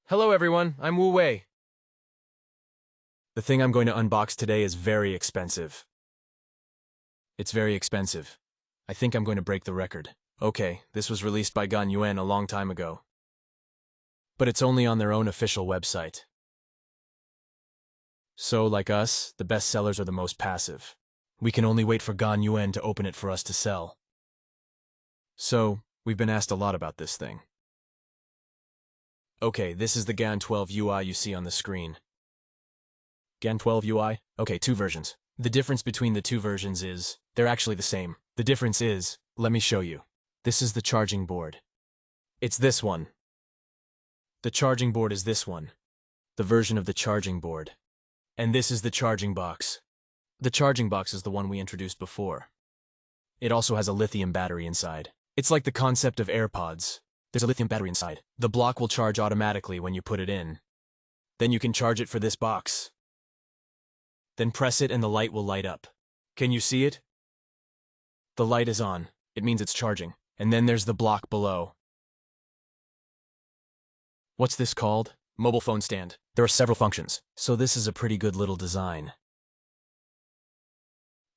Hello everyone, I'm Wu Wei. The thing I'm going to unbox today is very expensive. It's very expensive. I think I'm going to break the record. Okay, this was released by Ganyuan a long time ago. But it's only on their own official website. So, like us, the best sellers are the most passive. We can only wait for Ganyuan to open it for us to sell. So, we've been asked a lot about this thing. Okay, this is the Gan12UI you see on the screen. Gan12UI? Okay, two versions. The difference between the two versions is, they're actually the same. The difference is, let me show you. This is the charging board. It's this one. The charging board is this one. The version of the charging board. And this is the charging box. The charging box is the one we introduced before. It also has a lithium battery inside. It's like the concept of AirPods. There's a lithium battery inside. The block will charge automatically when you put it in. Then you can charge it for this box. Then press it and the light will light up. Can you see it? The light is on. It means it's charging. And then there's the block below. What's this called? Mobile phone stand. There are several functions, so this is a pretty good little design.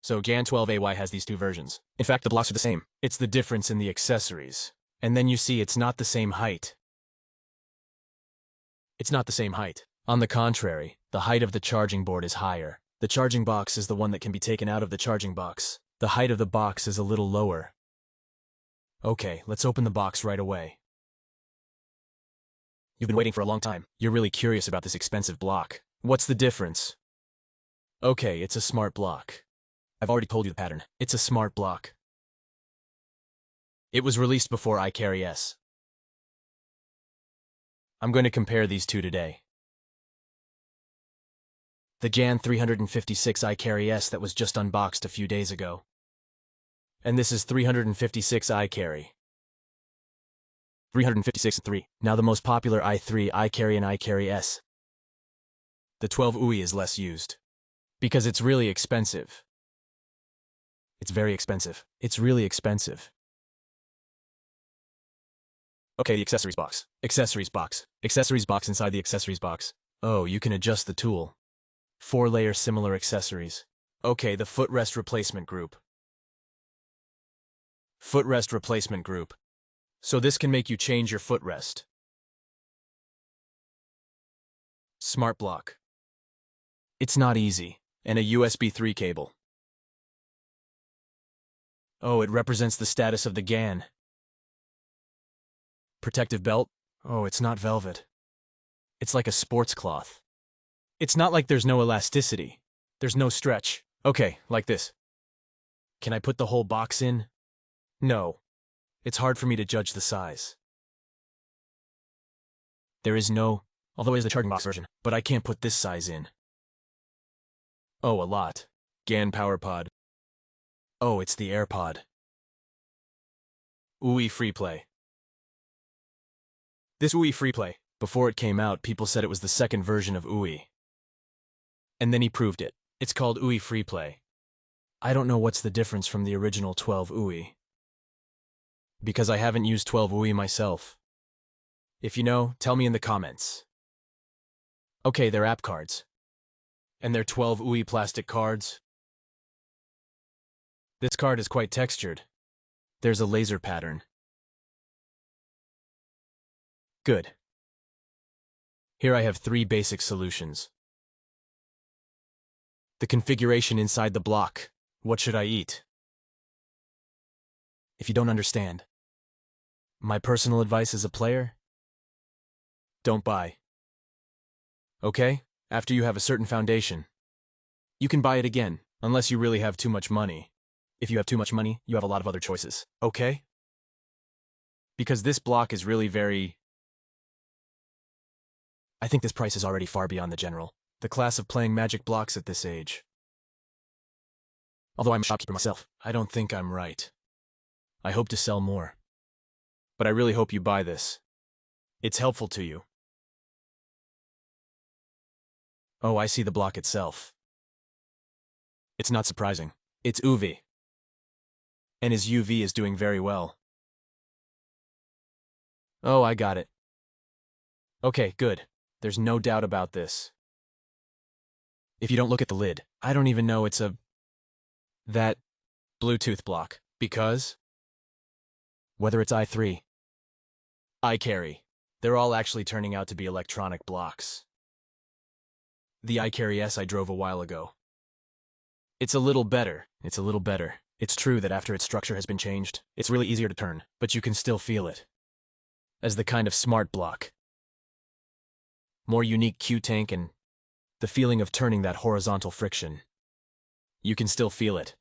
So Gan12UI has these two versions. In fact, the blocks are the same. It's the difference in the accessories. And then you see it's not the same height. It's not the same height. On the contrary, the height of the charging board is higher. The charging box is the one that can be taken out of the charging box. The height of the box is a little lower. Okay, let's open the box right away. You've been waiting for a long time. You're really curious about this expensive block. What's the difference? Okay, it's a smart block. I've already told you the pattern. It's a smart block. It was released before iCarry S. I'm going to compare these two today. The Gan356 iCarry S that was just unboxed a few days ago. And this is 356 iCarry. 356 and 3. Now the most popular i3 iCarry and iCarry S. The 12UI is less used. Because it's really expensive. It's very expensive. It's really expensive. Okay, the accessories box. Accessories box. Accessories box inside the accessories box. Oh, you can adjust the tool. 4-layer similar accessories. Okay, the footrest replacement group. Footrest replacement group. So this can make you change your footrest. Smart block. It's not easy. And a USB 3 cable. Oh, it represents the status of the Gan. Protective belt? Oh, it's not velvet. It's like a sports cloth. It's not like there's no elasticity. There's no stretch. Okay, like this. Can I put the whole box in? No. It's hard for me to judge the size. There is no, although it is the charging box version, but I can't put this size in. Oh, a lot. Gan Power Pod. Oh, it's the AirPod. UI FreePlay. This UI FreePlay, before it came out, people said it was the second version of UI. And then he proved it. It's called UI FreePlay. I don't know what's the difference from the original 12UI. Because I haven't used 12UI myself. If you know, tell me in the comments. Okay, they're app cards. And they're 12UI plastic cards. This card is quite textured. There's a laser pattern. Good. Here I have 3 basic solutions. The configuration inside the block. What should I eat? If you don't understand, my personal advice as a player? Don't buy. Okay? After you have a certain foundation. You can buy it again, unless you really have too much money. If you have too much money, you have a lot of other choices. Okay? Because this block is really very... I think this price is already far beyond the general. The class of playing magic blocks at this age. Although I'm a shopkeeper myself, I don't think I'm right. I hope to sell more. But I really hope you buy this. It's helpful to you. Oh, I see the block itself. It's not surprising. It's UV. And his UV is doing very well. Oh, I got it. Okay, good. There's no doubt about this. If you don't look at the lid, I don't even know it's that Bluetooth block. Because whether it's i3, iCarry, they're all actually turning out to be electronic blocks. The iCarry S I drove a while ago. It's a little better. It's true that after its structure has been changed, it's really easier to turn, but you can still feel it as the kind of smart block. More unique Q-tank and the feeling of turning that horizontal friction. You can still feel it.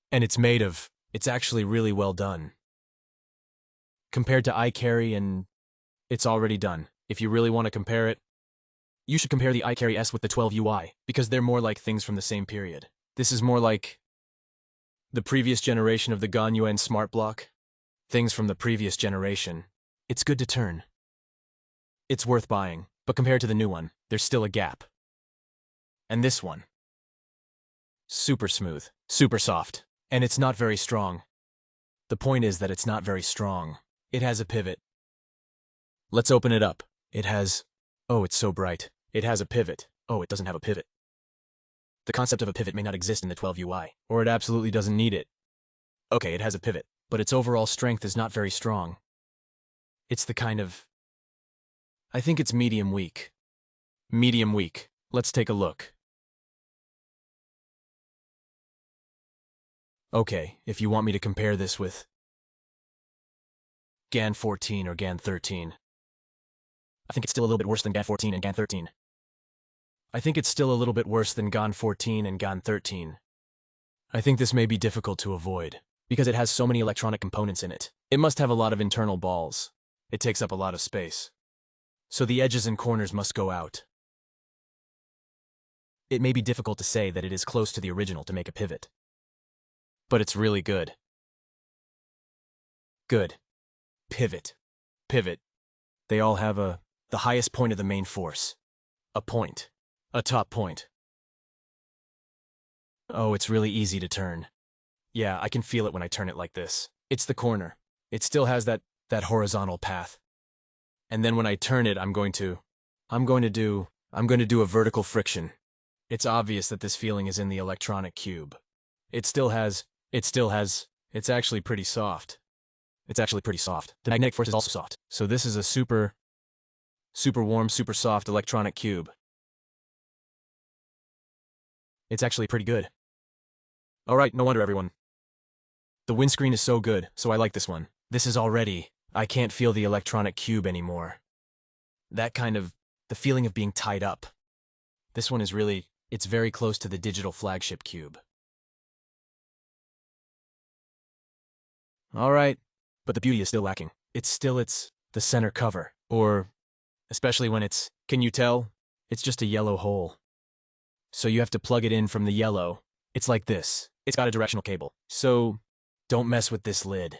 And it's actually really well done. Compared to iCarry, and it's already done. If you really want to compare it, you should compare the iCarry S with the 12UI, because they're more like things from the same period. This is more like the previous generation of the Ganyuan smart block. Things from the previous generation. It's good to turn. It's worth buying, but compared to the new one, there's still a gap. And this one. Super smooth, super soft, and it's not very strong. The point is that it's not very strong. It has a pivot. Let's open it up. It has... Oh, it's so bright. It has a pivot. Oh, it doesn't have a pivot. The concept of a pivot may not exist in the 12UI, or it absolutely doesn't need it. Okay, it has a pivot, but its overall strength is not very strong. It's the kind of... I think it's medium weak. Medium weak. Let's take a look. Okay, if you want me to compare this with Gan 14 or Gan 13, I think it's still a little bit worse than Gan 14 and Gan 13. I think it's still a little bit worse than Gan 14 and Gan 13. I think this may be difficult to avoid, because it has so many electronic components in it. It must have a lot of internal balls. It takes up a lot of space. So the edges and corners must go out. It may be difficult to say that it is close to the original to make a pivot. But it's really good. Good. Pivot. Pivot. They all have the highest point of the main force. A point. A top point. Oh, it's really easy to turn. Yeah, I can feel it when I turn it like this. It's the corner. It still has that horizontal path. And then when I turn it, I'm going to do a vertical friction. It's obvious that this feeling is in the electronic cube. It's actually pretty soft. The magnetic force is also soft. So this is a super warm, super soft electronic cube. It's actually pretty good. Alright, no wonder everyone. The windscreen is so good, so I like this one. I can't feel the electronic cube anymore. That kind of, the feeling of being tied up. This one is really, it's very close to the digital Flagship cube. Alright, but the beauty is still lacking. It's the center cover, or, especially when can you tell? It's just a yellow hole. So you have to plug it in from the yellow. It's like this. It's got a directional cable. So, don't mess with this lid.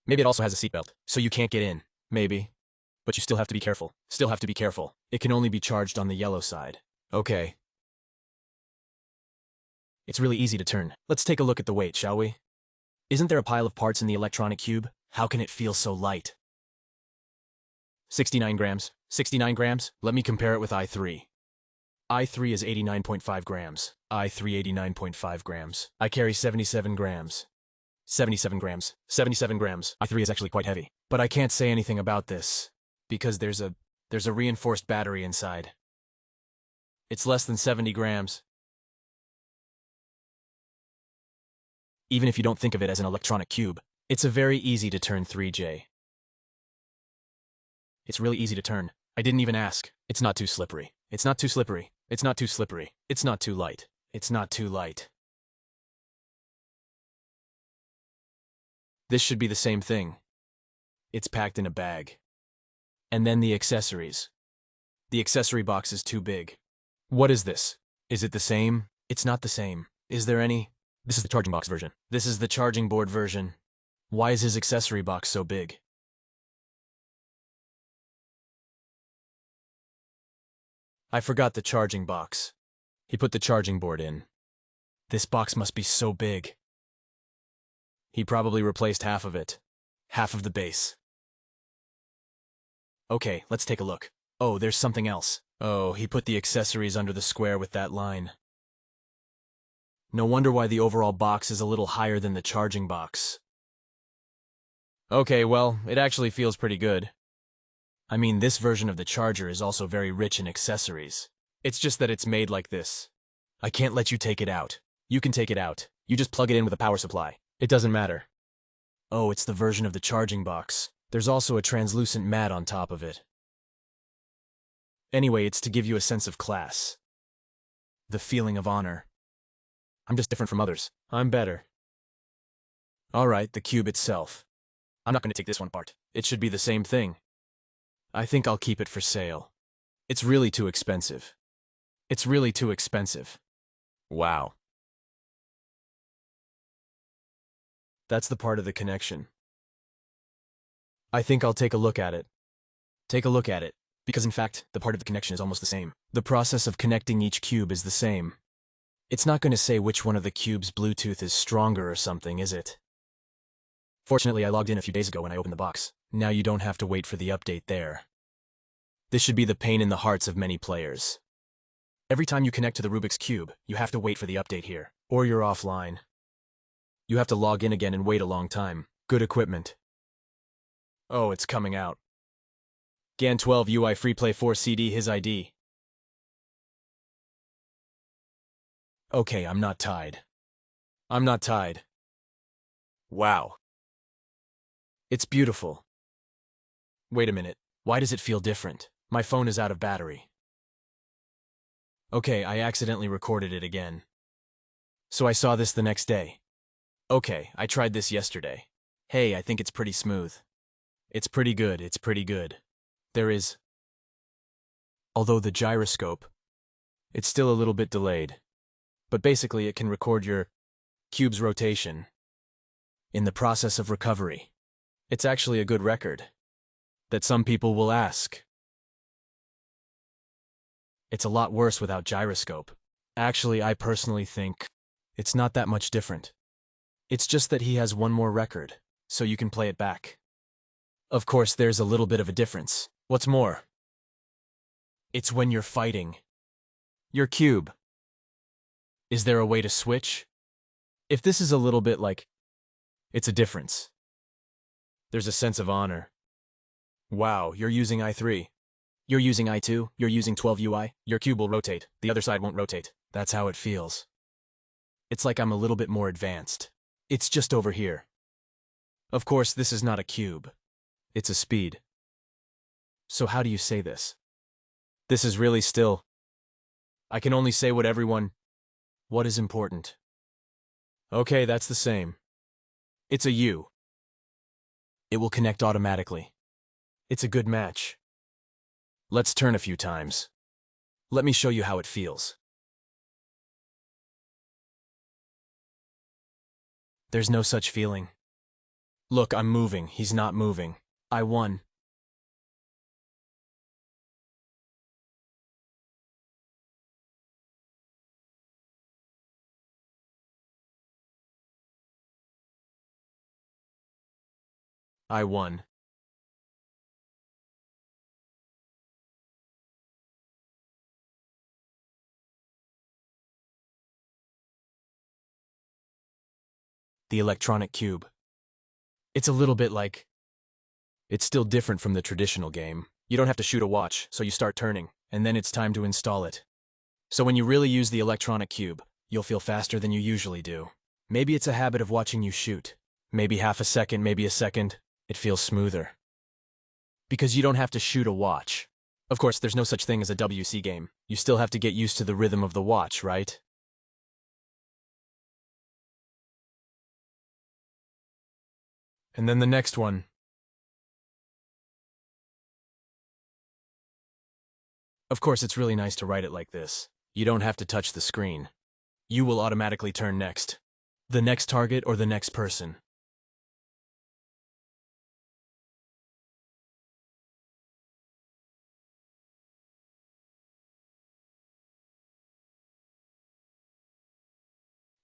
Maybe it also has a seatbelt, so you can't get in. Maybe. But you still have to be careful. It can only be charged on the yellow side. Okay. It's really easy to turn. Let's take a look at the weight, shall we? Isn't there a pile of parts in the electronic cube? How can it feel so light? 69 grams. 69 grams? Let me compare it with i3. i3 is 89.5 grams. i3 89.5 grams. I carry 77 grams. 77 grams. 77 grams. i3 is actually quite heavy. But I can't say anything about this, because there's a reinforced battery inside. It's less than 70 grams. Even if you don't think of it as an electronic cube, it's a very easy to turn 3J. It's really easy to turn. I didn't even ask. It's not too slippery. It's not too slippery. It's not too slippery. It's not too light. It's not too light. This should be the same thing. It's packed in a bag. And then the accessories. The accessory box is too big. What is this? Is it the same? It's not the same. Is there any? This is the charging box version. This is the charging board version. Why is his accessory box so big? I forgot the charging box. He put the charging board in. This box must be so big. He probably replaced half of it. Half of the base. Okay, let's take a look. Oh, there's something else. Oh, he put the accessories under the square with that line. No wonder why the overall box is a little higher than the charging box. Okay, well, it actually feels pretty good. I mean, this version of the charger is also very rich in accessories. It's just that it's made like this. I can't let you take it out. You can take it out. You just plug it in with a power supply. It doesn't matter. Oh, it's the version of the charging box. There's also a translucent mat on top of it. Anyway, it's to give you a sense of class. The feeling of honor. I'm just different from others. I'm better. Alright, the cube itself. I'm not going to take this one apart. It should be the same thing. I think I'll keep it for sale. It's really too expensive. It's really too expensive. Wow. That's the part of the connection. I think I'll take a look at it. Take a look at it, because in fact, the part of the connection is almost the same. The process of connecting each cube is the same. It's not going to say which one of the cubes' Bluetooth is stronger or something, is it? Fortunately, I logged in a few days ago when I opened the box. Now you don't have to wait for the update there. This should be the pain in the hearts of many players. Every time you connect to the Rubik's Cube, you have to wait for the update here, or you're offline. You have to log in again and wait a long time. Good equipment. Oh, it's coming out. Gan12UI FreePlay 4 CD, his ID. Okay, I'm not tied. I'm not tied. Wow. It's beautiful. Wait a minute. Why does it feel different? My phone is out of battery. Okay, I accidentally recorded it again. So I saw this the next day. Okay, I tried this yesterday. Hey, I think it's pretty smooth. It's pretty good, it's pretty good. There is... Although the gyroscope, it's still a little bit delayed. But basically it can record your cube's rotation in the process of recovery. It's actually a good record that some people will ask. It's a lot worse without gyroscope. Actually, I personally think it's not that much different. It's just that he has one more record, so you can play it back. Of course, there's a little bit of a difference. What's more? It's when you're fighting your cube. Is there a way to switch? If this is a little bit like, it's a difference. There's a sense of honor. Wow, you're using i3. You're using i2, you're using 12UI, your cube will rotate, the other side won't rotate. That's how it feels. It's like I'm a little bit more advanced. It's just over here. Of course, this is not a cube. It's a speed. So how do you say this? This is really still. I can only say what is important. Okay, that's the same. It's a U. It will connect automatically. It's a good match. Let's turn a few times. Let me show you how it feels. There's no such feeling. Look, I'm moving. He's not moving. I won. I won. The electronic cube. It's a little bit like... It's still different from the traditional game. You don't have to shoot a watch, so you start turning, and then it's time to install it. So when you really use the electronic cube, you'll feel faster than you usually do. Maybe it's a habit of watching you shoot. Maybe half a second, maybe a second. It feels smoother. Because you don't have to shoot a watch. Of course, there's no such thing as a WC game. You still have to get used to the rhythm of the watch, right? And then the next one. Of course, it's really nice to write it like this. You don't have to touch the screen. You will automatically turn next. The next target or the next person.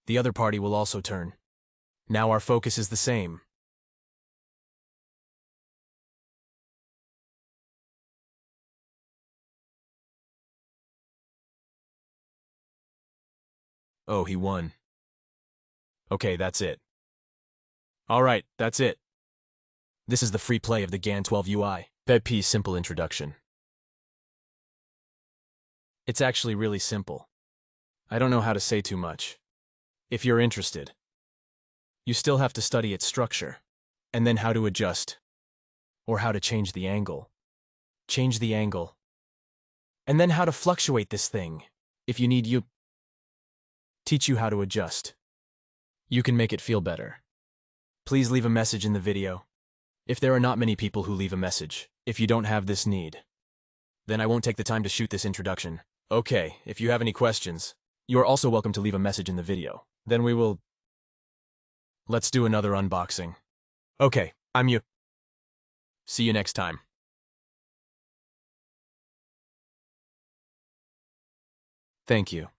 The other party will also turn. Now our focus is the same. Oh, he won. Okay, that's it. Alright, that's it. This is the free play of the Gan12UI. FreePlay's simple introduction. It's actually really simple. I don't know how to say too much. If you're interested, you still have to study its structure, and then how to adjust, or how to change the angle. Change the angle. And then how to fluctuate this thing. If you need teach you how to adjust. You can make it feel better. Please leave a message in the video. If there are not many people who leave a message, if you don't have this need, then I won't take the time to shoot this introduction. Okay, if you have any questions, you are also welcome to leave a message in the video. Then let's do another unboxing. Okay, I'm you. See you next time. Thank you.